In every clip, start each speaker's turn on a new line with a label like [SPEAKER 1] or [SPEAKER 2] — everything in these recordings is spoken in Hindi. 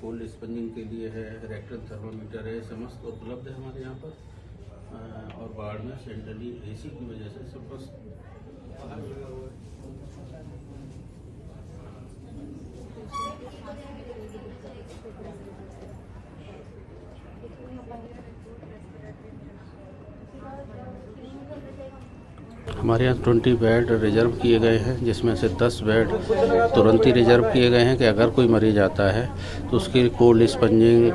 [SPEAKER 1] कोल्ड स्पंजिंग के लिए है, रेक्टल थर्मामीटर है, समस्त उपलब्ध है हमारे यहाँ पर। और वार्ड में सेंट्रली एसी की वजह से सब बस हमारे यहाँ 20 बेड रिजर्व किए गए हैं, जिसमें से 10 बेड तुरंत ही रिजर्व किए गए हैं कि अगर कोई मरीज आता है तो उसकी कोल्ड स्पंजिंग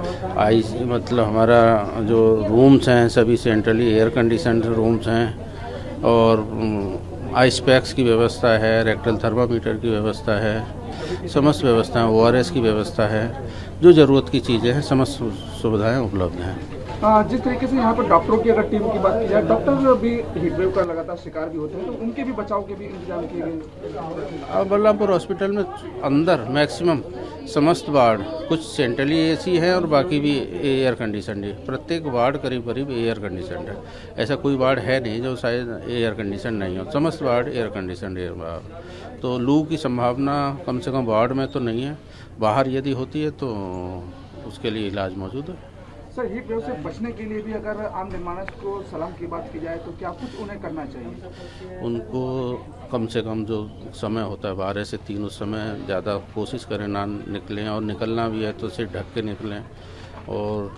[SPEAKER 1] मतलब हमारा जो रूम्स हैं सभी सेंट्रली एयर कंडीशनड रूम्स हैं और आइस पैक्स की व्यवस्था है, रेक्टल थर्मामीटर की व्यवस्था है, समस्त व्यवस्थाएं, ORS की व्यवस्था है, जो ज़रूरत की चीज़ें हैं समस्त सुविधाएं उपलब्ध हैं।
[SPEAKER 2] जिस तरीके से यहाँ पर डॉक्टरों की अगर टीम की बात की जाए, डॉक्टर भी हीट वेव का लगातार शिकार भी होते हैं, तो उनके भी बचाव के भी इंतजाम किए गए।
[SPEAKER 1] बलरामपुर हॉस्पिटल में अंदर मैक्सिमम समस्त वार्ड, कुछ सेंट्रली एसी है और बाकी भी एयर कंडीशन है। प्रत्येक वार्ड करीब करीब एयर कंडीशन है। ऐसा कोई वार्ड है नहीं जो शायद एयर कंडीशन नहीं हो, समस्त वार्ड एयर कंडीशन है। तो लू की संभावना कम से कम वार्ड में तो नहीं है, बाहर यदि होती है तो उसके लिए इलाज मौजूद है।
[SPEAKER 2] सर, हीट वेव से बचने के लिए भी अगर आम जनमानस को सलाह की बात की जाए तो क्या कुछ उन्हें करना चाहिए?
[SPEAKER 1] उनको कम से कम जो समय होता है 12 से 3 उस समय ज़्यादा कोशिश करें ना निकलें, और निकलना भी है तो सिर ढक के निकलें, और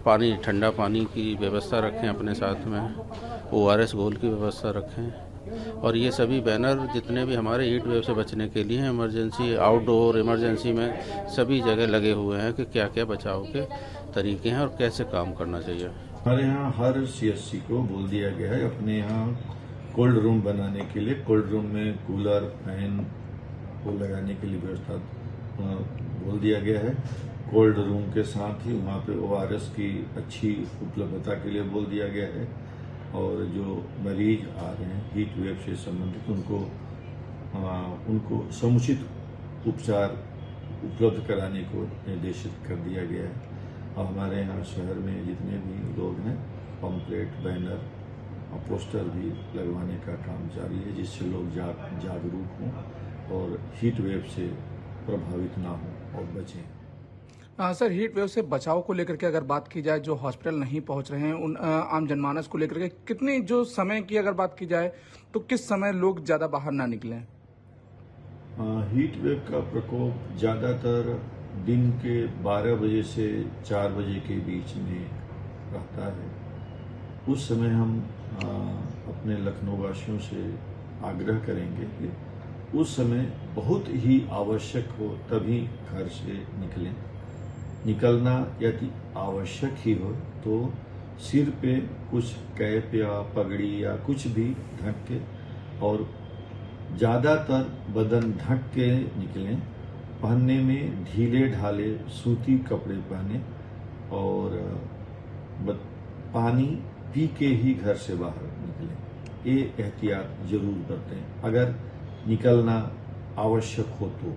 [SPEAKER 1] पानी, ठंडा पानी की व्यवस्था रखें अपने साथ में, ORS घोल की व्यवस्था रखें। और ये सभी बैनर जितने भी हमारे हीट वेव से बचने के लिए इमरजेंसी, आउटडोर इमरजेंसी में सभी जगह लगे हुए हैं कि क्या क्या बचाव के तरीके हैं और कैसे काम करना चाहिए।
[SPEAKER 3] हमारे यहाँ हर CSC को बोल दिया गया है अपने यहाँ कोल्ड रूम बनाने के लिए, कोल्ड रूम में कूलर, फैन को लगाने के लिए व्यवस्था बोल दिया गया है। कोल्ड रूम के साथ ही वहाँ पे ORS की अच्छी उपलब्धता के लिए बोल दिया गया है। और जो मरीज आ रहे हैं हीट वेव से संबंधित, उनको समुचित उपचार उपलब्ध कराने को निर्देशित कर दिया गया है। और हमारे यहाँ शहर में जितने भी लोग हैं, पम्पलेट, बैनर और पोस्टर भी लगवाने का काम जारी है, जिससे लोग जागरूक हों और हीट वेव से प्रभावित ना हों और बचें।
[SPEAKER 2] सर, हीट वेव से बचाव को लेकर के अगर बात की जाए, जो हॉस्पिटल नहीं पहुंच रहे हैं उन आम जनमानस को लेकर के कितनी जो समय की अगर बात की जाए तो किस समय लोग ज़्यादा बाहर ना निकलें?
[SPEAKER 3] हीट वेव का प्रकोप ज़्यादातर दिन के 12 बजे से 4 बजे के बीच में रहता है। उस समय हम अपने लखनऊ वासियों से आग्रह करेंगे कि उस समय बहुत ही आवश्यक हो तभी घर से निकलें। निकलना यदि आवश्यक ही हो तो सिर पे कुछ कैप या पगड़ी या कुछ भी ढक के, और ज़्यादातर बदन ढक के निकलें। पहनने में ढीले ढाले सूती कपड़े पहने और पानी पी के ही घर से बाहर निकलें। ये एहतियात जरूर बरतें। अगर निकलना आवश्यक हो तो